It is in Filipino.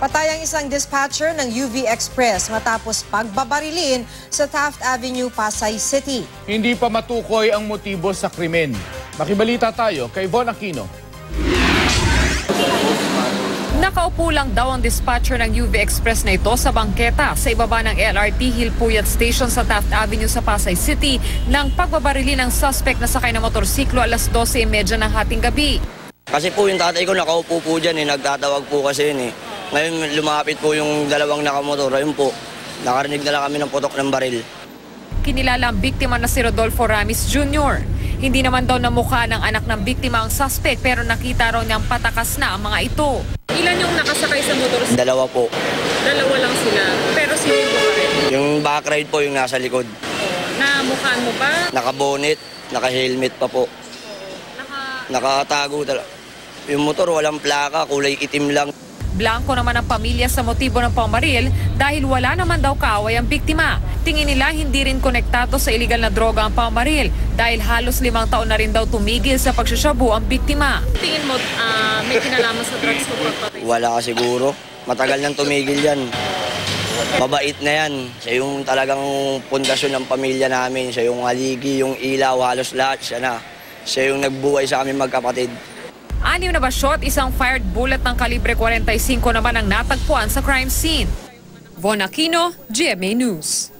Patay ang isang dispatcher ng UV Express matapos pagbabarilin sa Taft Avenue, Pasay City. Hindi pa matukoy ang motibo sa krimen. Makibalita tayo kay Von Aquino. Nakaupo lang daw ang dispatcher ng UV Express na ito sa bangketa sa ibaba ng LRT Hilpuyat Station sa Taft Avenue sa Pasay City nang pagbabarili ng suspect na sakay na motorsiklo alas 12:30 ng hating gabi. Kasi po yung tatay ko nakaupo po dyan nagtatawag po kasi yun Ngayon lumapit po yung dalawang nakamotor, ayun po, nakarinig na lang kami ng putok ng baril. Kinilala ang biktima na si Rodolfo Ramis Jr. Hindi naman daw namukha ng anak ng biktima ang suspect pero nakita raw niyang patakas na ang mga ito. Ilan yung nakasakay sa motor? Dalawa po. Dalawa lang sila, pero sino yung backride? Yung backride po yung nasa likod. Namukhaan mo ba? Naka-bonnet, naka-helmet pa po. Nakatago talaga. Yung motor walang plaka, kulay itim lang. Blanco naman ang pamilya sa motibo ng pamaril dahil wala naman daw kaaway ang biktima. Tingin nila hindi rin konektado sa iligal na droga ang pamaril dahil halos 5 taon na rin daw tumigil sa pagsasyabu ang biktima. Tingin mo may kinalaman sa drugs o pagpatay? Wala ka siguro. Matagal nang tumigil yan. Mabait na yan. Siya yung talagang pundasyon ng pamilya namin. Siya yung haligi, yung ilaw, halos lahat siya na. Siya yung nagbuhay sa aming magkapatid. 6 na basyot, isang fired bullet ng kalibre 45 naman ang natagpuan sa crime scene. Von Aquino, GMA News.